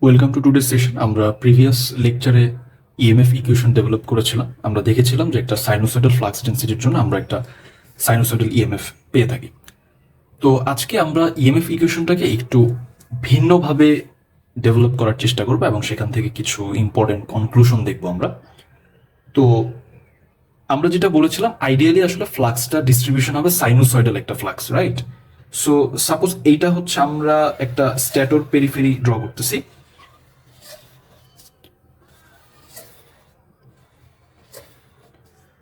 Welcome to today session. আমরা previous লেকচারে EMF equation develop করেছিলাম। আমরা দেখেছিলাম যে একটা সাইনোসয়েডাল ফ্লাক্স ডেন্সিটির জন্য আমরা একটা সাইনোসয়েডাল ইএমএফ পেয়ে থাকি। তো আজকে আমরা ইএমএফ ইকুয়েশনটাকে একটু ভিন্নভাবে ডেভেলপ করার চেষ্টা করবো এবং সেখান থেকে কিছু ইম্পর্টেন্ট কনক্লুশন দেখবো আমরা। তো আমরা যেটা বলেছিলাম, আইডিয়ালি আসলে ফ্লাক্সটা ডিস্ট্রিবিউশন হবে সাইনোসয়েডাল একটা ফ্লাক্স, রাইট? সো সাপোজ এইটা হচ্ছে আমরা একটা স্ট্যাটর পেরিফেরি ড্র করতেছি।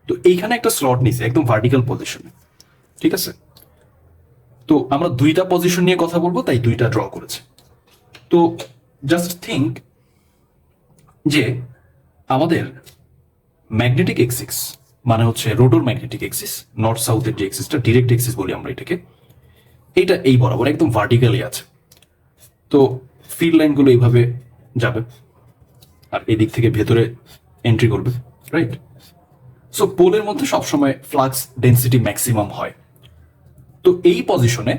তো এইখানে একটা স্লট নিছে একদম ভার্টিক্যাল পজিশনে, ঠিক আছে? তো আমরা দুইটা পজিশন নিয়ে কথা বলবো, তাই দুইটা ড্র করেছে। তো জাস্ট থিঙ্ক যে আমাদের ম্যাগনেটিক এক্সিস মানে হচ্ছে রোটর ম্যাগনেটিক এক্সিস, নর্থ সাউথের যে এক্সিসটা, ডিরেক্ট এক্সিস বলি আমরা এটাকে, এইটা এই বরাবর একদম ভার্টিক্যালি আছে। তো ফিল্ড লাইনগুলো এইভাবে যাবে আর এদিক থেকে ভেতরে এন্ট্রি করবে, রাইট? সো পোলের মধ্যে সবসময় ফ্লাক্স ডেন্সিটি ম্যাক্সিমাম হয়। তো এই পজিশনে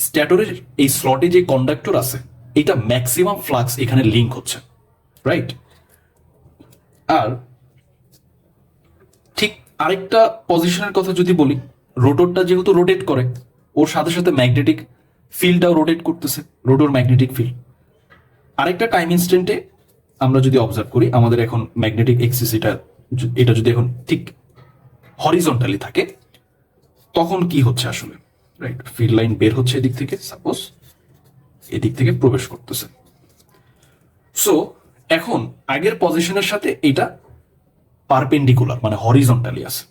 স্ট্যাটরের এই স্লটে যে কন্ডাক্টর আছে, এটা ম্যাক্সিমাম ফ্লাক্স এখানে লিঙ্ক হচ্ছে, রাইট? আর ঠিক আরেকটা পজিশনের কথা যদি বলি, রোটরটা যেহেতু রোটেট করে, ওর সাথে সাথে ম্যাগনেটিক ফিল্ডটাও রোটেট করতেছে, রোটর ম্যাগনেটিক ফিল্ড। আরেকটা টাইম ইনস্ট্যান্টে আমরা যদি অবজার্ভ করি, আমাদের এখন ম্যাগনেটিক এক্সিস এটা যদি এখন ঠিক হরিজন্টালি থাকে, তখন কি হচ্ছে আসলে, রাইট? ফিল্ড লাইন বের হচ্ছে এদিক থেকে, সাপোজ এদিক থেকে প্রবেশ করতেছে। সো এখন আগের পজিশনের সাথে এটা পারপেন্ডিকুলার মানে হরিজন্টালি আছে।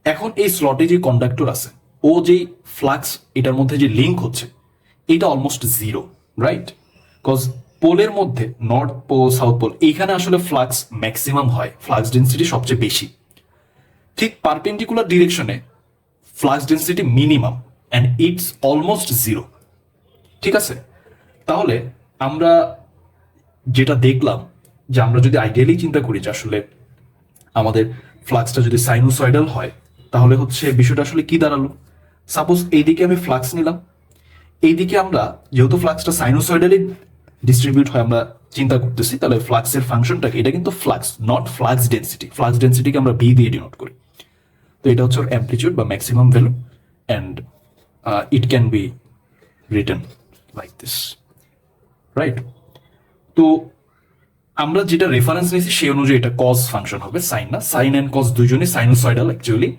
এখন এই স্লটে যে কন্ডাক্টর আছে, ও যে ফ্লাক্স এটার মধ্যে যে লিঙ্ক হচ্ছে, এটা অলমোস্ট জিরো, রাইট? বিকজ পোলের মধ্যে নর্থ পোল সাউথ পোল, এইখানে আসলে ফ্লাক্স ম্যাক্সিমাম হয়, ফ্লাক্স ডেন্সিটি সবচেয়ে বেশি। ঠিক পারপেন্ডিকুলার ডিরেকশনে flux density minimum and it's almost zero, ঠিক আছে? তাহলে আমরা যেটা দেখলাম যে আমরা যদি আইডিয়ালি চিন্তা করি যে আসলে আমাদের ফ্লাক্সটা যদি সাইনোসয়েডাল হয়, তাহলে হচ্ছে বিষয়টা আসলে কি দাঁড়ালো? সাপোজ এইদিকে আমি ফ্লাক্স নিলাম, এইদিকে আমরা যেহেতু ফ্লাক্সটা সাইনোসয়েডালি ডিস্ট্রিবিউট হয় আমরা চিন্তা করতেছি, তাহলে ফ্লাক্সের ফাংশনটাকে, এটা কিন্তু flux not flux density, flux ডেন্সিটিকে আমরা ভি দিয়ে ডিনোট করি। তো এটা হচ্ছে ওর অ্যামপ্লিটিউড বা maximum value, and it can be written like this, right? তো আমরা যেটা রেফারেন্স নিয়েছি সেই অনুযায়ী এটা কজ ফাংশন হবে, সাইন না। সাইন অ্যান্ড কজ দুইজনই সাইনোসয়েডাল অ্যাকচুয়ালি,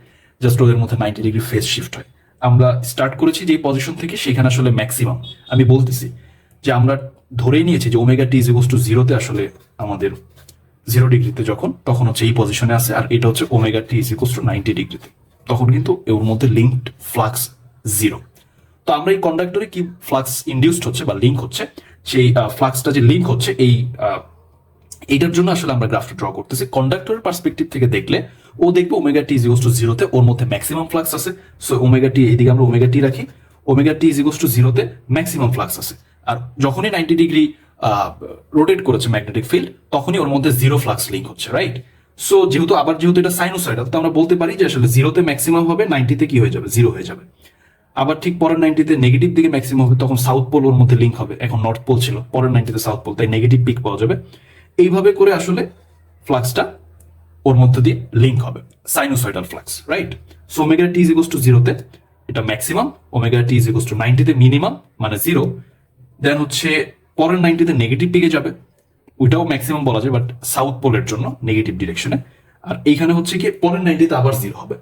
জাস্ট ওদের মধ্যে 90 ডিগ্রি ফেজ শিফট হয়। আমরা স্টার্ট করেছি যে পজিশন থেকে, সেখানে আসলে ম্যাক্সিমাম আমি বলতেছি যে আমরা ধরেই নিয়েছি যে omega t is equals to জিরোতে, আসলে আমাদের 0 ডিগ্রিতে তখন হচ্ছে এই পজিশনে আছে, আর এটা হচ্ছে omega t is equals two 90 ডিগ্রিতে, তখন কিন্তু ওর মধ্যে লিঙ্কড ফ্লাক্স জিরো। তো আমরা এই কন্ডাক্টরে কি ফ্লাক্স ইনডিউসড হচ্ছে বা লিঙ্ক হচ্ছে, সেই ফ্লাক্সটা যে লিঙ্ক হচ্ছে এইটার জন্য আসলে আমরা গ্রাফটা ড্র করতেছি। কন্ডাক্টরের পার্সপেক্টিভ থেকে দেখলে ও দেখবে omega t is equals to জিরোতে ওর মধ্যে ম্যাক্সিমাম ফ্লাক্স আছে। সো ওমেগা টি, এইদিকে আমরা ওমেগা টি রাখি, omega t is equals to জিরোতে ম্যাক্সিমাম ফ্লাক্স আছে। আর যখনই 90 ডিগ্রি রোটেট করেছে ম্যাগনেটিক ফিল্ড, তখনই ওর মধ্যে জিরো ফ্লাক্স লিঙ্ক হচ্ছে, রাইট? সো যেহেতু এটা সাইনোসয়েডাল, তো আমরা বলতে পারি যে আসলে জিরোতে ম্যাক্সিমাম হবে, 90তে কি হয়ে যাবে, জিরো হয়ে যাবে। আবার ঠিক পরের 90তে নেগেটিভ দিকে ম্যাক্সিমাম হবে, তখন সাউথ পোল ওর মধ্যে লিঙ্ক হবে, এখন নর্থ পোল ছিল, পরের 90তে সাউথ পোল, তাই নেগেটিভ পিক পাওয়া যাবে। এইভাবে করে আসলে ফ্লাক্সটা ওর মধ্যে দিয়ে লিঙ্ক হবে, sinusoidal flux, right? So omega t is equals to জিরোতে এটা maximum, omega t is equals to 90তে মিনিমাম মানে জিরো, দেন হচ্ছে পরের 90তে নেগেটিভ দিকে যাবে, ওইটাও ম্যাক্সিমাম বলা যায় বাট সাউথ পোলের জন্য নেগেটিভ ডিরেকশনে, আর এইখানে হচ্ছে কি পরের 90তে আবার জিরো হবে।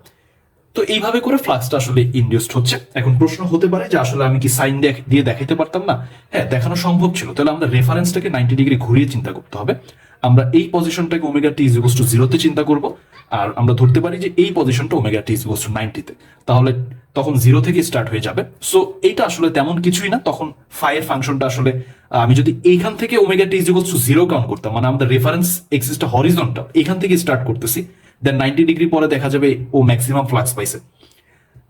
তো এইভাবে করে ফ্লাক্সটা আসলে ইনডিউসড হচ্ছে। এখন প্রশ্ন হতে পারে যে আসলে আমি কি সাইন দিয়ে দেখাইতে পারতাম না? হ্যাঁ, দেখানো সম্ভব ছিল। তাহলে আমরা রেফারেন্সটাকে 90 ডিগ্রি ঘুরিয়ে চিন্তা করতে হবে। আমরা এই পজিশনটাকে omega t is equals to জিরোতে চিন্তা করব, আর আমরা ধরতে পারি যে এই পজিশনটা omega t is equals to 90তে, তাহলে তখন জিরো থেকে স্টার্ট হয়ে যাবে। সো এইটা আসলে তেমন কিছুই না, তখন ফাইয়ের ফাংশনটা আসলে আমি যদি এইখান থেকে omega t is equals two zero count করতাম, মানে আমাদের রেফারেন্স এক্সিসটা হরিজন্টাল, এখান থেকে স্টার্ট করতেছি, দেন 90 ডিগ্রি পরে দেখা যাবে ও ম্যাক্সিমাম ফ্লাক্স পাইছে।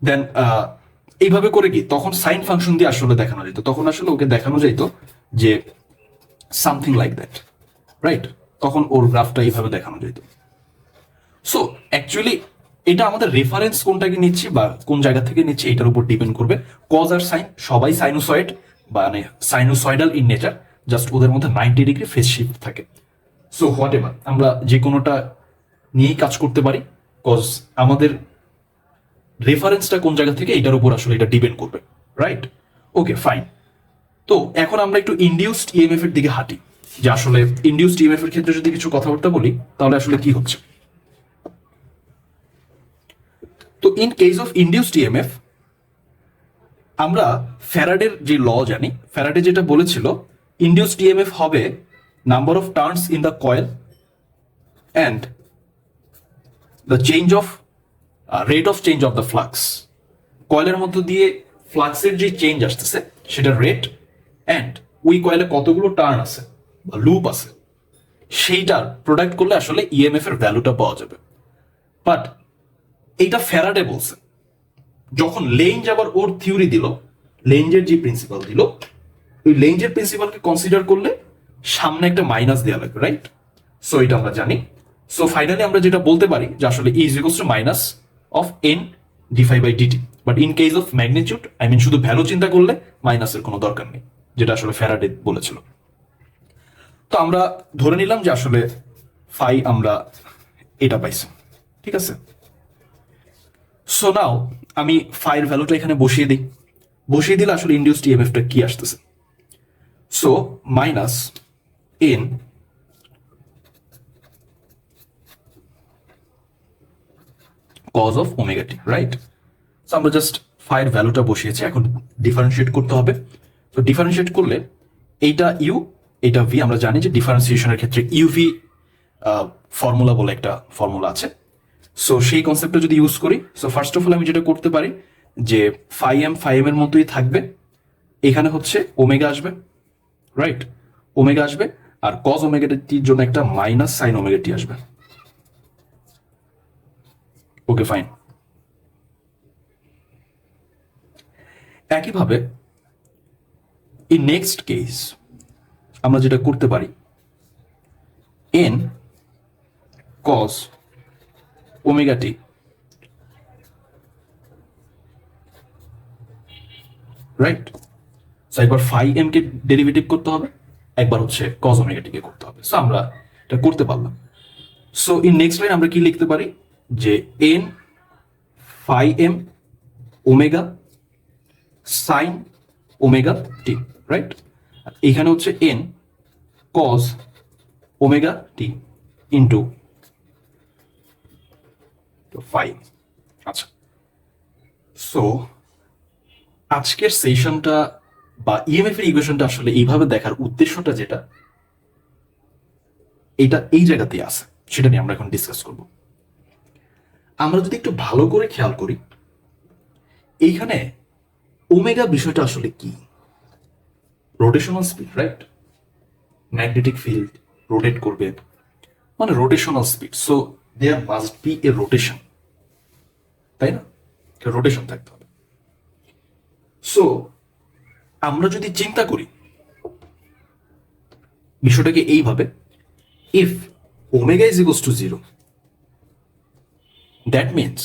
দেন এইভাবে করে কি তখন সাইন ফাংশন দিয়ে আসলে দেখানো যেত, তখন আসলে ওকে দেখানো যেত যে সামথিং লাইক দ্যাট, রাইট? তখন ওর গ্রাফটা এইভাবে দেখানো যেত। সো অ্যাকচুয়ালি এটা আমাদের রেফারেন্স কোনটাকে নিচ্ছি বা কোন জায়গা থেকে নিচ্ছি এটার উপর ডিপেন্ড করবে। কজ আর সাইন সবাই সাইনোসয়েড মানে সাইনোসয়েডাল ইন নেচার, জাস্ট ওদের মধ্যে 90 ডিগ্রি ফেজ শিফট থাকে। সো হোয়াট এভার, আমরা যে কোনোটা নিয়েই কাজ করতে পারি, কজ আমাদের রেফারেন্সটা কোন জায়গা থেকে এটার উপর আসলে এটা ডিপেন্ড করবে, রাইট? Okay fine. তো এখন আমরা একটু ইনডিউসড ইএমএফ এর দিকে হাঁটি, যে আসলে ইনডিউসড ইএমএফ এর ক্ষেত্রে যদি কিছু কথাবার্তা বলি তাহলে আসলে কি হচ্ছে। তো in case of induced EMF আমরা ফ্যারাডের যে ল জানি, ফ্যারাডে যেটা বলেছিল ইনডিউসড ইএমএফ হবে number of turns in the coil and the change of rate of change of the flux. কয়েলের মধ্য দিয়ে ফ্লাক্সের যে চেঞ্জ আসতেছে সেটা রেট, অ্যান্ড ওই কয়েলে কতগুলো টার্ন আছে বা লুপ আছে সেইটার প্রোডাক্ট করলে আসলে ইএমএফ এর ভ্যালুটা পাওয়া যাবে। বাট এইটা ফ্যারাডে বলছে, যখন লেঞ্জ আবার ওর থিওরি দিল, লেঞ্জের যে প্রিন্সিপাল দিল, ওই লেঞ্জের প্রিন্সিপালকে কনসিডার করলে সামনে একটা মাইনাস দেওয়া লাগবে, রাইট? সো এটা আমরা জানি। সো ফাইনালি আমরা যেটা বলতে পারি যে আসলে E is equals to minus of N d phi by d t. But in case of magnitude, I mean শুধু ভ্যালু চিন্তা করলে মাইনাসের কোনো দরকার নেই, যেটা আসলে ফ্যারাডে বলেছিল। তো আমরা ধরে নিলাম যে আসলে ফাই আমরা এটা পাইছি, ঠিক আছে? সো নাও আমি ফাইয়ের ভ্যালুটা এখানে বসিয়ে দিই, বসিয়ে দিলে আসলে ইনডিউসড ইএমএফটা কি আসতেছে। So minus N cos of omega T, right? So আমরা জাস্ট ফাইয়ের ভ্যালুটা বসিয়েছি, এখন ডিফারেন্সিয়েট করতে হবে। তো ডিফারেন্সিয়েট করলে এইটা ইউ, এটা ভি। আমরা জানি যে ডিফারেন্সিয়েশনের ক্ষেত্রে ইউভি ফর্মুলা বলে একটা ফর্মুলা আছে। সো সেই কনসেপ্টটা যদি ইউজ করি, সো ফার্স্ট অফ অল আমি যেটা করতে পারি যে ফাই এম এর মতোই থাকবে, এখানে হচ্ছে ওমেগা আসবে, রাইট? ওমেগা আসবে, আর কজ ওমেগা টির জন্য একটা মাইনাস সাইন ওমেগা টি আসবে। Okay fine. একইভাবে ইন নেক্সট কেস আমরা যেটা করতে পারি, এন কজ ওমেগা টি রাইট। সো একবার ফাই এম কে ডেরিভেটিভ করতে হবে, একবার হচ্ছে কজ ওমেগা টি কে করতে হবে। সো আমরা এটা করতে পারলাম। সো ইন নেক্সট লাইন আমরা কি লিখতে পারি যে N phi M omega sine omega টি, রাইট? এখানে হচ্ছে N cos omega t into phi. আচ্ছা, সো আজকের সেশনটা বা ইএমএফ এর ইকুয়েশনটা আসলে এইভাবে দেখার উদ্দেশ্যটা যেটা, এটা এই জায়গাতেই আছে, সেটা নিয়ে আমরা এখন ডিসকাস করব। আমরা যদি একটু ভালো করে খেয়াল করি, এইখানে ওমেগা বিষয়টা আসলে কি? Rotational speed, right? Magnetic field rotate করবে, মানে rotational speed. So there must be a rotation, তাই না? রোটেশন থাকতে হবে। সো আমরা যদি চিন্তা করি বিষয়টাকে এইভাবে, if omega is equals two 0, that means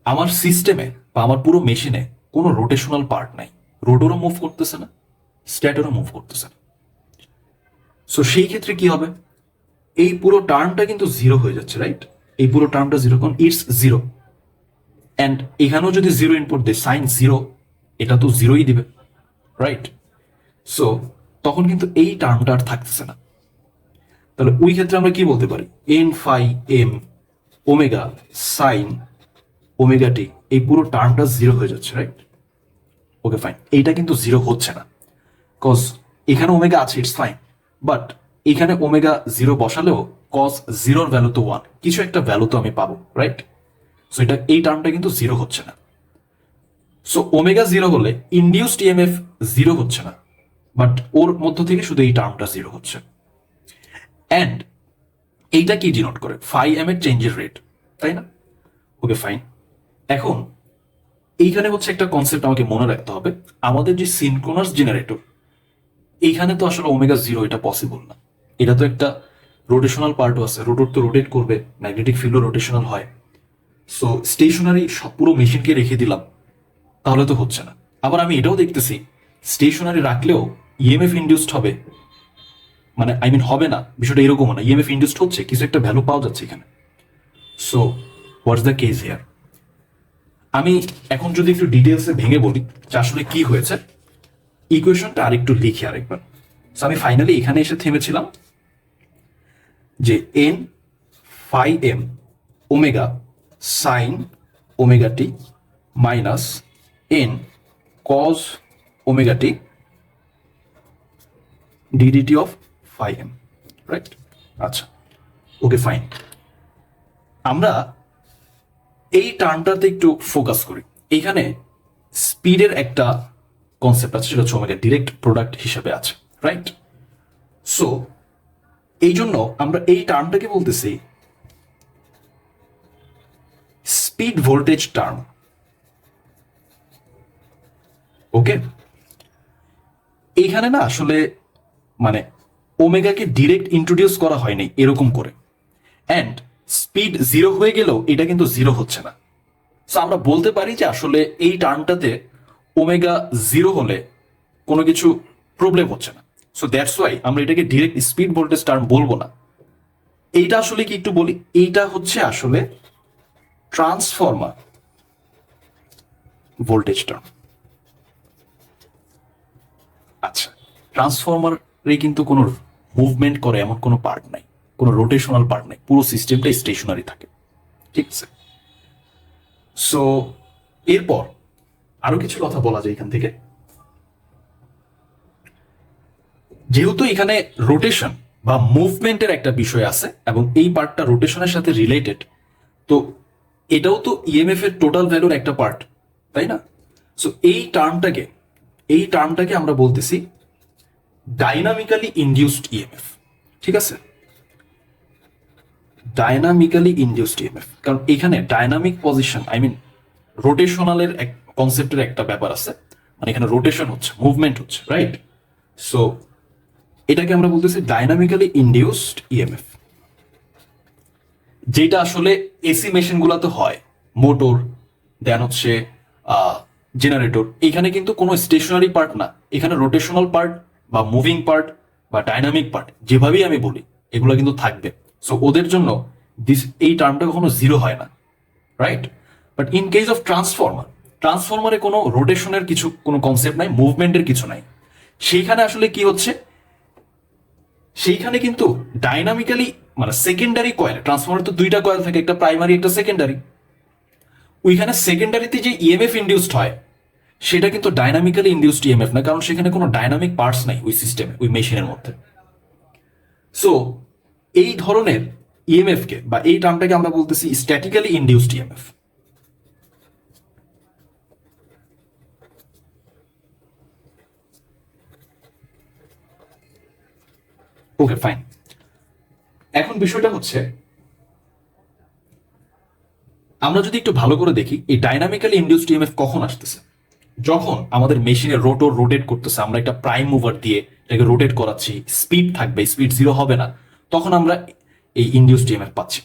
আমার সিস্টেমে বা আমার পুরো মেশিনে কোনো রোটেশনাল পার্ট নাই, রোটরও মুভ করতেছে না, স্ট্যাটরও মুভ করতেছে না। সো সেই ক্ষেত্রে কি হবে? এই পুরো টার্মটা কিন্তু 0 হয়ে যাচ্ছে, রাইট? এই পুরো টার্মটা 0, কারণ ইটস 0, অ্যান্ড এখানেও যদি 0 ইনপুট দেয়, সাইন 0, এটা তো 0ই দিবে, রাইট? সো তখন কিন্তু এই টার্মটা আর থাকতেছে না। তাহলে ওই ক্ষেত্রে আমরা কি বলতে পারি? N phi M omega sine omega t, এই পুরো টার্মটা 0 হয়ে যাচ্ছে, রাইট? Okay fine. এইটা কিন্তু 0 হচ্ছে না, কজ এখানে ওমেগা আছে, ইটস ফাইন, বাট এখানে ওমেগা 0 বসালেও কজ 0-র ভ্যালু তো 1, কিছু একটা ভ্যালু তো আমি পাবো, রাইট? সো এটা এই টার্মটা কিন্তু 0 হচ্ছে না। সো ওমেগা 0 হলে ইনডিউসড ইএমএফ 0 হচ্ছে না, বাট ওর মধ্য থেকে শুধু এই টার্মটা 0 হচ্ছে। অ্যান্ড এইটা কি ডিনোট করে? ফাই এম এর চেঞ্জের রেট, তাই না? Okay fine. এখন এইখানে হচ্ছে একটা কনসেপ্ট আমাকে মনে রাখতে হবে, আমাদের যে সিনক্রোনাস জেনারেটর, এইখানে তো আসলে ওমেগা 0 এটা পসিবল না। এটা তো একটা রোটেশনাল পার্টও আছে, রোটর তো রোটেট করবে, ম্যাগনেটিক ফিল্ডও রোটেশনাল হয়। সো স্টেশনারি পুরো মেশিনকে রেখে দিলাম, তাহলে তো হচ্ছে না। আবার আমি এটাও দেখতেছি স্টেশনারি রাখলেও ইএমএফ ইন্ডিউসড হবে, মানে আই মিন হবে না, বিষয়টা এরকম না, ইএমএফ ইন্ডিউসড হচ্ছে, কিছু একটা ভ্যালু পাওয়া যাচ্ছে এখানে। So what's the case here? আমি এখন যদি একটু ডিটেলসে ভেঙে বলি যে আসলে কি হয়েছে, ইকুয়েশনটা আরেকটু লিখি আরেকবার। সো আমি ফাইনালি এখানে এসে থেমেছিলাম যে N phi M omega sine omega T minus N cos omega T d dt of phi M, right? আচ্ছা, ওকে ফাইন। আমরা এই টার্মটাতে একটু ফোকাস করি। এইখানে স্পিডের একটা কনসেপ্ট আছে, সেটা হচ্ছে ওমেগা ডিরেক্ট প্রোডাক্ট হিসেবে আছে, রাইট? সো এই জন্য আমরা এই টার্মটাকে বলতেছি স্পিড ভোল্টেজ টার্ম। ওকে, এইখানে না আসলে মানে ওমেগাকে ডিরেক্ট ইন্ট্রোডিউস করা হয়নি এরকম করে, অ্যান্ড স্পিড জিরো হয়ে গেলেও এটা কিন্তু জিরো হচ্ছে না। সো আমরা বলতে পারি যে আসলে এই টার্মটাতে ওমেগা জিরো হলে কোনো কিছু প্রবলেম হচ্ছে না। সো দ্যাটস ওয়াই আমরা এটাকে ডিরেক্ট স্পিড ভোল্টেজ টার্ম বলবো না। এইটা আসলে কি একটু বলি, এইটা হচ্ছে আসলে ট্রান্সফরমার ভোল্টেজ টার্ম। আচ্ছা, ট্রান্সফরমারে কিন্তু কোনো মুভমেন্ট করে এমন কোনো পার্ট নাই, কোনো রোটেশনাল পার্ট নাই, পুরো সিস্টেমটা স্টেশনারি থাকে, ঠিক আছে? সো এরপর আরো কিছু কথা বলা যায় এখান থেকে। যেহেতু এখানে রোটেশন বা মুভমেন্টের একটা বিষয় আছে এবং এই পার্টটা রোটেশনের সাথে রিলেটেড, তো এটাও তো ইএমএফ এর টোটাল ভ্যালুর একটা পার্ট, তাই না? সো এই টার্মটাকে আমরা বলতেছি ডাইনামিক্যালি ইনডিউসড ইএমএফ, ঠিক আছে? ডাইনামিক্যালি ইনডিউসড ইএমএফ, কারণ এখানে ডাইনামিক পজিশন আই মিন রোটেশনালের এক কনসেপ্টের একটা ব্যাপার আছে, মানে এখানে রোটেশন হচ্ছে, মুভমেন্ট হচ্ছে, রাইট? সো এটাকে আমরা বলতেছি ডাইনামিক্যালি ইনডিউসড ইএমএফ, যেটা আসলে এসি মেশিন গুলাতে হয়, মোটর দেন হচ্ছে জেনারেটর। এখানে কিন্তু কোনো স্টেশনারি পার্ট না, এখানে রোটেশনাল পার্ট বা মুভিং পার্ট বা ডাইনামিক পার্ট যেভাবেই আমি বলি এগুলো কিন্তু থাকবে। সো ওদের জন্য এই টার্মটা কখনো জিরো হয় না, right? But in case of ট্রান্সফরমারে কোনো রোটেশনের কিছু কোনো কনসেপ্ট নাই, মুভমেন্টের কিছু নাই। সেইখানে আসলে কি হচ্ছে, সেইখানে কিন্তু ডাইনামিক্যালি মানে সেকেন্ডারি কয়েল, ট্রান্সফরমার তো দুইটা কয়েল থাকে, একটা প্রাইমারি একটা সেকেন্ডারি। ওইখানে সেকেন্ডারিতে যে ইএমএফ ইনডিউসড হয় সেটা কিন্তু ডাইনামিক্যালি ইনডিউসড ইএমএফ না, কারণ সেখানে কোনো ডাইনামিক পার্টস নাই ওই সিস্টেমে, ওই মেশিনের মধ্যে। সো এই ধরনের ইএমএফ কে বা এই টার্মটাকে আমরা বলতেছি statically induced EMF. Okay fine. এখন বিষয়টা হচ্ছে আমরা যদি একটু ভালো করে দেখি এই ডাইনামিক্যালি ইনডিউসড ইএমএফ কখন আসতেছে, যখন আমাদের মেশিনের রোটর রোটেট করতেছে, আমরা একটা প্রাইম মুভার দিয়ে এটাকে রোটেট করাচ্ছি, স্পিড থাকবে, স্পিড জিরো হবে না, তখন আমরা এই ইনডিউসড ইএমএফ পাচ্ছি।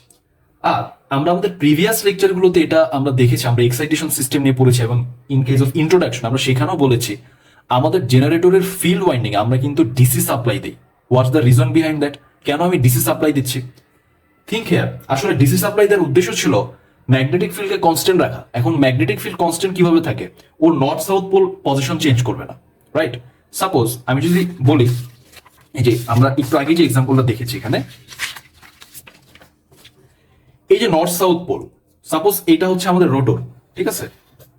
আর আমরা আমাদের প্রিভিয়াস লেকচারগুলোতে এটা আমরা দেখেছি, আমরা এক্সাইটেশন সিস্টেম নিয়ে পড়েছি এবং ইন কেস অফ ইন্ট্রোডাকশন আমরা সেখানেও বলেছি আমাদের জেনারেটরের ফিল্ড ওয়াইন্ডিং আমরা কিন্তু ডিসি সাপ্লাই দিই। What's the reason behind that? কেন আমি ডিসি সাপ্লাই দিচ্ছি? থিঙ্ক হেয়ার, আসলে ডিসি সাপ্লাই দেওয়ার উদ্দেশ্য ছিল ম্যাগনেটিক ফিল্ডকে কনস্ট্যান্ট রাখা। এখন ম্যাগনেটিক ফিল্ড কনস্ট্যান্ট কিভাবে থাকে? ও north south pole position change করবে না, রাইট? সাপোজ আমি যদি বলি, এই যে আমরা একটু আগে যে এক্সাম্পলটা দেখেছি এখানে, এই যে নর্থ সাউথ পোল, সাপোজ এটা হচ্ছে আমাদের রোটর, ঠিক আছে?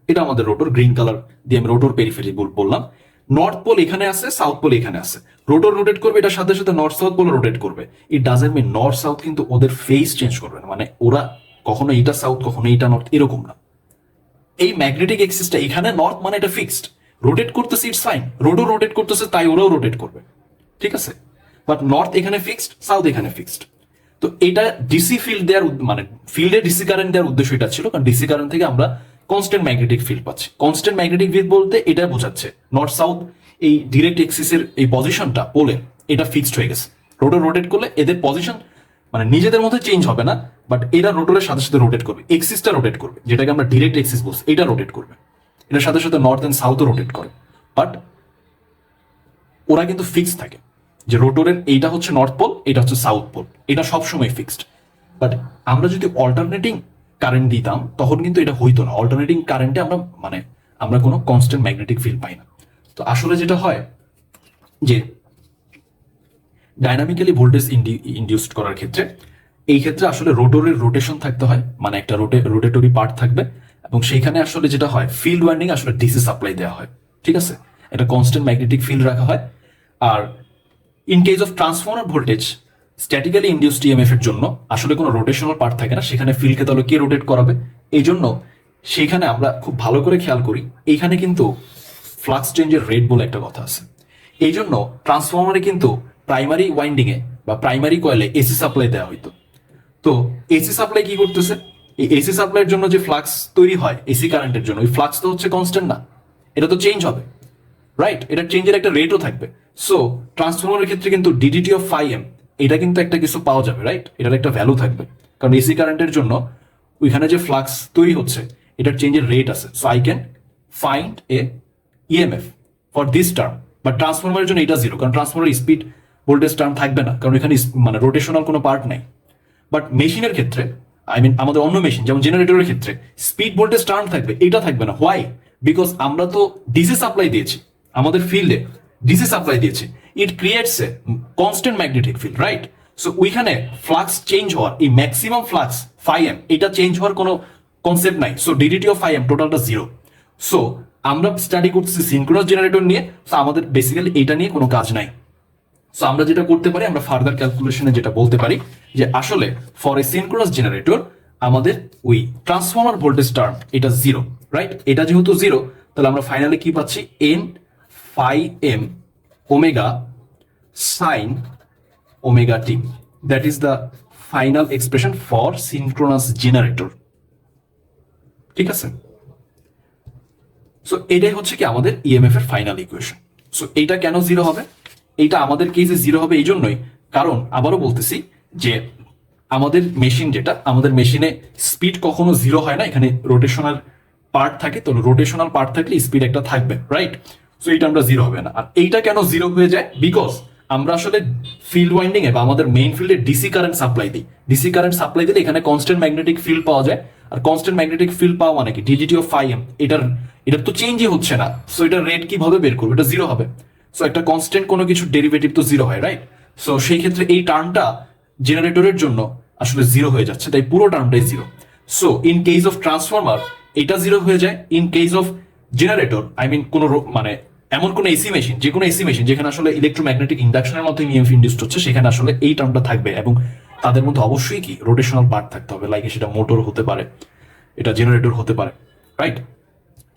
এটা আমাদের রোটর, গ্রিন কালার দিয়ে আমি রোটর পেরিফেরি বললাম। নর্থ পোল এখানে আছে, সাউথ পোল এখানে আছে, রোটর রোটেট করবে, এটার সাথে সাথে নর্থ সাউথ পোল রোটেট করবে। It doesn't mean north south কিন্তু ওদের ফেস চেঞ্জ করবে না, মানে ওরা কখনো এইটা সাউথ কখনো এইটা নর্থ এরকম না। এই ম্যাগনেটিক এক্সিসটা এখানে নর্থ মানে এটা ফিক্সড, রোটেট করতেছে, ইটস ফাইন, রোটর রোটেট করতেছে তাই ওরাও রোটেট করবে, ঠিক আছে? বাট নর্থ এখানে ফিক্সড, সাউথ এখানে ফিক্সড। তো এটা ডিসি ফিল্ড দেওয়ার মানে ফিল্ডে ডিসি কারেন্ট দেওয়ার উদ্দেশ্য এটা ছিল, কারণ ডিসি কারেন্ট থেকে আমরা কনস্ট্যান্ট ম্যাগনেটিক ফিল্ড পাচ্ছি। কনস্ট্যান্ট ম্যাগনেটিক ফিল্ড বলতে এটা বোঝাচ্ছে নর্থ সাউথ এই ডিরেক্ট এক্সিসের এই পজিশনটা পোলের এটা ফিক্সড হয়ে গেছে। রোটর রোটেট করলে এদের পজিশন মানে নিজেদের মধ্যে চেঞ্জ হবে না, বাট এরা রোটরের সাথে সাথে রোটেট করবে, এক্সিসটা রোটেট করবে, যেটাকে আমরা ডিরেক্ট এক্সিস বলছি, এটা রোটেট করবে, এটার সাথে সাথে নর্থ এন্ড সাউথও রোটেট করে। বাট ওরা কিন্তু ফিক্স থাকে, যে রোটরের এইটা হচ্ছে নর্থ পোল, এটা হচ্ছে সাউথ পোল, এটা সবসময় ফিক্সড। বাট আমরা যদি অল্টারনেটিং কারেন্ট দিতাম তখন কিন্তু এটা হইতো না। অল্টারনেটিং কারেন্টে আমরা কোনো কনস্ট্যান্ট ম্যাগনেটিক ফিল্ড পাই না। তো আসলে যেটা হয় যে ডাইনামিক্যালি ভোল্টেজ ইনডিউসড করার ক্ষেত্রে এই ক্ষেত্রে আসলে রোটরের রোটেশন থাকতে হয়, মানে একটা রোটেটরি পার্ট থাকবে, এবং সেইখানে আসলে যেটা হয় ফিল্ড ওয়াইন্ডিং আসলে ডিসি সাপ্লাই দেওয়া হয়, ঠিক আছে, এটা কনস্ট্যান্ট ম্যাগনেটিক ফিল্ড রাখা হয়। আর in case of transformer voltage statically induced EMF এর জন্য আসলে কোনো রোটেশনাল পার্ট থাকে না, সেখানে ফিল্ডকে তাহলে কে রোটেট করাবে, এই জন্য সেইখানে আমরা খুব ভালো করে খেয়াল করি এইখানে কিন্তু ফ্লাক্স চেঞ্জের রেট বলে একটা কথা আছে। এই জন্য ট্রান্সফর্মারে কিন্তু প্রাইমারি ওয়াইন্ডিং এ বা প্রাইমারি কয়েলে এসি সাপ্লাই দেওয়া হইতো। তো এসি সাপ্লাই কি করতেছে, এই এসি সাপ্লাইয়ের জন্য যে ফ্লাক্স তৈরি হয় এসি কারেন্টের জন্য, ওই ফ্লাক্স তো হচ্ছে কনস্ট্যান্ট না, এটা তো চেঞ্জ হবে, রাইট, এটা চেঞ্জের একটা রেটও থাকবে। সো ট্রান্সফর্মারের ক্ষেত্রে কিন্তু ডিডিটি অফ ফাই এম এটা কিন্তু একটা কিছু পাওয়া যাবে, রাইট, এটার একটা ভ্যালু থাকবে, কারণ এসি কারেন্টের জন্য ওইখানে যে ফ্লাক্স তৈরি হচ্ছে এটার চেঞ্জের রেট আছে। So I can find a EMF for this term. But ট্রান্সফর্মারের জন্য এটা জিরো, কারণ ট্রান্সফর্মার স্পিড ভোল্টেজ টার্ম থাকবে না, কারণ এখানে মানে রোটেশনাল কোনো পার্ট নাই। বাট মেশিনের ক্ষেত্রে, আই মিন আমাদের অন্য মেশিন যেমন জেনারেটরের ক্ষেত্রে স্পিড ভোল্টেজ টার্ম থাকবে, এটা থাকবে না। হোয়াই? বিকজ আমরা তো ডিসি সাপ্লাই দিয়েছি, আমাদের ফিল্ডে ডিসি সাপ্লাই দিয়েছি, it creates a constant magnetic field, right. So ওইখানে ফ্লাক্স চেঞ্জ হওয়ার, এই ম্যাক্সিমাম ফ্লাক্স ফাই এম, এটা চেঞ্জ হওয়ার কোনো কনসেপ্ট নাই। So d dt of phi M টোটালটা জিরো। সো আমরা স্টাডি করতেছি সিনক্রোনাস জেনারেটর নিয়ে, সো আমাদের বেসিক্যালি এটা নিয়ে কোনো কাজ নাই। সো আমরা যেটা করতে পারি, আমরা ফার্দার ক্যালকুলেশনে যেটা বলতে পারি যে আসলে ফর এ সিনক্রোনাস জেনারেটর আমাদের ওই ট্রান্সফর্মার ভোল্টেজ টার্ম এটা জিরো, রাইট। এটা যেহেতু জিরো, তাহলে আমরা ফাইনালি কি পাচ্ছি, N phi M omega sine omega T, that is the final expression for synchronous generator, ঠিক আছে। সো এটাই হচ্ছে কি আমাদের ইএমএফ এর ফাইনাল ইকুয়েশন। সো এইটা কেন জিরো হবে, এইটা আমাদের কেসে জিরো হবে এই জন্যই, কারণ আবারও বলতেছি যে আমাদের মেশিন যেটা, আমাদের মেশিনে স্পিড কখনো জিরো হয় না, এখানে রোটেশনাল পার্ট থাকে, তো রোটেশনাল পার্ট থাকলে স্পিড একটা থাকবে, রাইট। সো এইটা আমরা জিরো হবে না। আর এইটা কেন জিরো হয়ে যায়, বিকজ আমরা আসলে ফিল্ড ওয়াইন্ডিং এ বা আমাদের মেইন ফিল্ডে ডিসি কারেন্ট সাপ্লাই দিই। ডিসি কারেন্ট সাপ্লাই দিলে এখানে কনস্ট্যান্ট ম্যাগনেটিক ফিল্ড পাওয়া যায়। আর কনস্ট্যান্ট ম্যাগনেটিক ফিল্ড পাওয়া মানে কি, ডিজিটি অফ ফাই এম, এটার তো চেঞ্জই হচ্ছে না। সো এটার রেট কিভাবে বের করবো, এটা জিরো হবে। সো একটা কনস্ট্যান্ট কোনো কিছু ডেরিভেটিভ তো জিরো হয়, রাইট। সো সেই ক্ষেত্রে এই টার্মটা জেনারেটরের জন্য আসলে জিরো হয়ে যাচ্ছে, তাই পুরো টার্মটাই zero. So in case of transformer এটা জিরো হয়ে যায়, in case of generator I mean কোনো মানে এমন কোনো এসি মেশিন, যে কোনো এসি মেশিন যেখানে আসলে ইলেকট্রোম্যাগনেটিক ইন্ডাকশনের মাধ্যমে ইএমএফ ইন্ডিউসড হচ্ছে, সেখানে আসলে এই টার্মটা থাকবে, এবং তাদের মধ্যে অবশ্যই কি রোটেশনাল পার্ট থাকতে হবে, লাইক সেটা মোটর হতে পারে, এটা জেনারেটর হতে পারে, রাইট।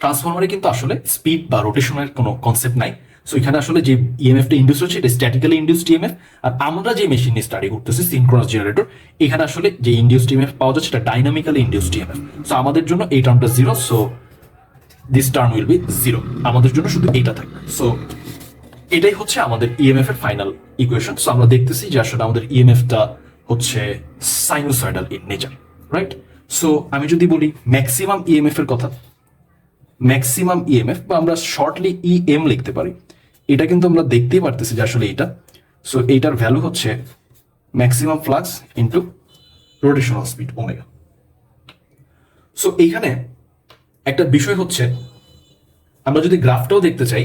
ট্রান্সফর্মারে কিন্তু আসলে স্পিড বা রোটেশনের কোনো কনসেপ্ট নাই। সো এখানে আসলে যে ইএমএফটা ইন্ডিউস হচ্ছে এটা স্ট্যাটিক্যালি ইন্ডিউসড ইএমএফ। আর আমরা যে মেশিন নিয়ে স্টাডি করতেছি সিনক্রোনাস জেনারেটর, এখানে আসলে যে ইন্ডিউসড ইএমএফ পাওয়া যাচ্ছে এটা ডাইনামিক্যালি ইন্ডিউসড ইএমএফ। সো আমাদের জন্য এই টার্মটা zero, so this term will be zero, আমাদের জন্য শুধু এইটা থাকবে। সো এটাই হচ্ছে আমাদের ইএমএফ এর ফাইনাল ইকুয়েশন। সো আমরা দেখতেছি যে আসলে আমাদের ইএমএফটা হচ্ছে sinusoidal in nature, right. So আমি যদি বলি ম্যাক্সিমাম ইএমএফ এর কথা, ম্যাক্সিমাম ইএমএফ বা আমরা শর্টলি ইএম লিখতে পারি, এটা কিন্তু আমরা দেখতেই পারতেছি যে আসলে এইটা। সো এইটার ভ্যালু হচ্ছে maximum flux into rotational speed omega. So এইখানে একটা বিষয় হচ্ছে, আমরা যদি গ্রাফটাও দেখতে চাই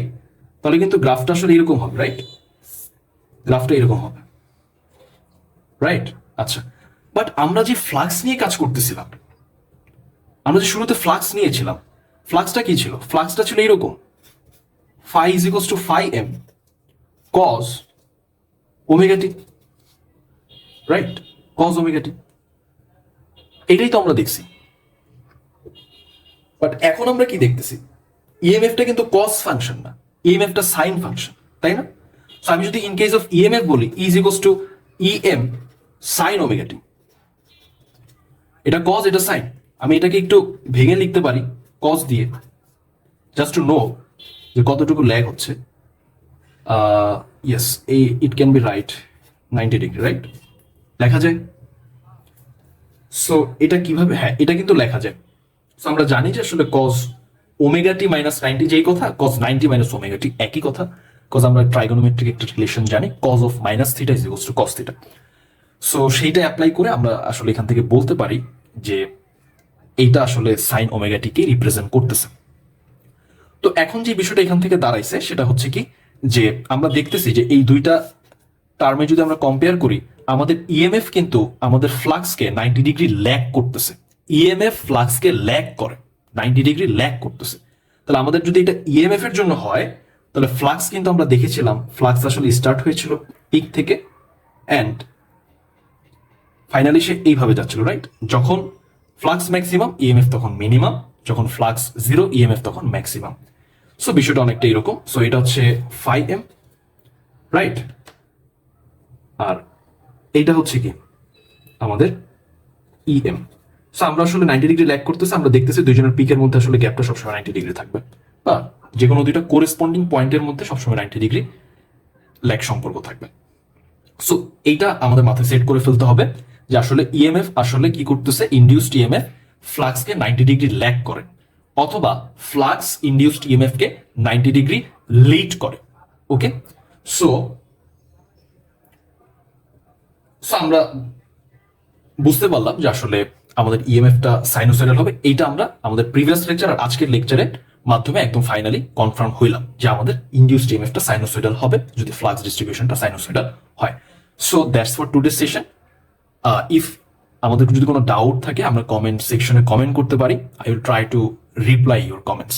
তাহলে কিন্তু গ্রাফটা আসলে এরকম হবে, রাইট, গ্রাফটা এরকম হবে, রাইট। আচ্ছা, বাট আমরা যে ফ্লাক্স নিয়ে কাজ করতেছিলাম, আমরা যে শুরুতে ফ্লাক্স নিয়েছিলাম, ফ্লাক্সটা কি ছিল, ফ্লাক্সটা ছিল এরকম, phi is equals to phi M cos omega T, right, cos omega t, এটাই তো আমরা দেখছি। বাট এখন আমরা কি দেখতেছি, ইএমএফটা কিন্তু কজ ফাংশন না, ইএমএফটা সাইন ফাংশন, তাই না। সো আমি যদি ইন কেস অফ ইএমএফ বলি is equals to E M sine omega t, এটা কজ এটা সাইন, আমি এটাকে একটু ভেঙে লিখতে পারি কজ দিয়ে, জাস্ট টু নো যে কতটুকু ল্যাগ হচ্ছে। Yes, it can B right 90 degree, right, লেখা যায়। সো এটা কিভাবে, হ্যাঁ এটা কিন্তু লেখা যায়। সো আমরা জানি যে আসলে কজ ওমেগা টি মাইনাস 90 যেই কথা, কজ 90 মাইনাস ওমেগা টি একই কথা। বিকজ আমরা ট্রাইগোনোমেট্রিক একটা রিলেশন জানি, cos of minus theta is equals to cos theta. So সেইটা অ্যাপ্লাই করে আমরা আসলে এখান থেকে বলতে পারি যে এইটা আসলে সাইন ওমেগা টি কে রিপ্রেজেন্ট করতেছে। তো এখন যে বিষয়টা এখান থেকে দাঁড়াইছে সেটা হচ্ছে কি, যে আমরা দেখতেছি যে এই দুইটা টার্মে যদি আমরা কম্পেয়ার করি, আমাদের ইএমএফ কিন্তু আমাদের ফ্লাক্সকে 90 ডিগ্রি ল্যাগ করতেছে। ইএমএফ ফ্লাক্সকে ল্যাগ করে, 90 ডিগ্রি ল্যাগ করতেছে। তাহলে আমাদের যদি এটা ইএমএফ এর জন্য হয়, তাহলে ফ্লাক্স কিন্তু আমরা দেখেছিলাম ফ্লাক্স আসলে স্টার্ট হয়েছিল পিক থেকে অ্যান্ড ফাইনালি সে এইভাবে যাচ্ছিল, রাইট? যখন ফ্লাক্স ম্যাক্সিমাম ইএমএফ তখন মিনিমাম, যখন ফ্লাক্স জিরো ইএমএফ তখন ম্যাক্সিমাম। সো বিষয়টা অনেকটা এরকম। সো এটা হচ্ছে ফাই এম, রাইট? আর এইটা হচ্ছে কি আমাদের ইএম। সো আমরা আসলে 90 ডিগ্রি ল্যাগ করতেছে, আমরা দেখতেছি দুইজনের পিকের মধ্যে আসলে গ্যাপটা সবসময় 90 ডিগ্রি থাকবে, বা যে কোনো দুইটা কোরেসপন্ডিং পয়েন্টের মধ্যে সবসময় 90 ডিগ্রি ল্যাগ সম্পর্ক থাকবে। সো এইটা আমাদের মাথায় সেট করে ফেলতে হবে যে আসলে ইএমএফ আসলে কি করতেছে, ইনডিউসড ইএমএফ ফ্লাক্সকে 90 ডিগ্রি ল্যাগ করে, অথবা ফ্লাক্স ইনডিউসড ইএমএফ কে 90 ডিগ্রি লিড করে। ওকে, সো আমরা বুঝতে পারলাম যে আসলে আমাদের ইএমএফটা সাইনোসয়েডাল হবে। এইটা আমরা আমাদের প্রিভিয়াস লেকচার আর আজকের লেকচারের মাধ্যমে একদম ফাইনালি কনফার্ম হইলাম যে আমাদের ইনডিউসড ইএমএফটা সাইনোসয়েডাল হবে যদি ফ্লাক্স ডিস্ট্রিবিউশনটা সাইনোসয়েডাল হয়। So that's for today's session. If আমাদের যদি কোনো ডাউট থাকে আমরা কমেন্ট সেকশনে কমেন্ট করতে পারি। I will try to reply your comments.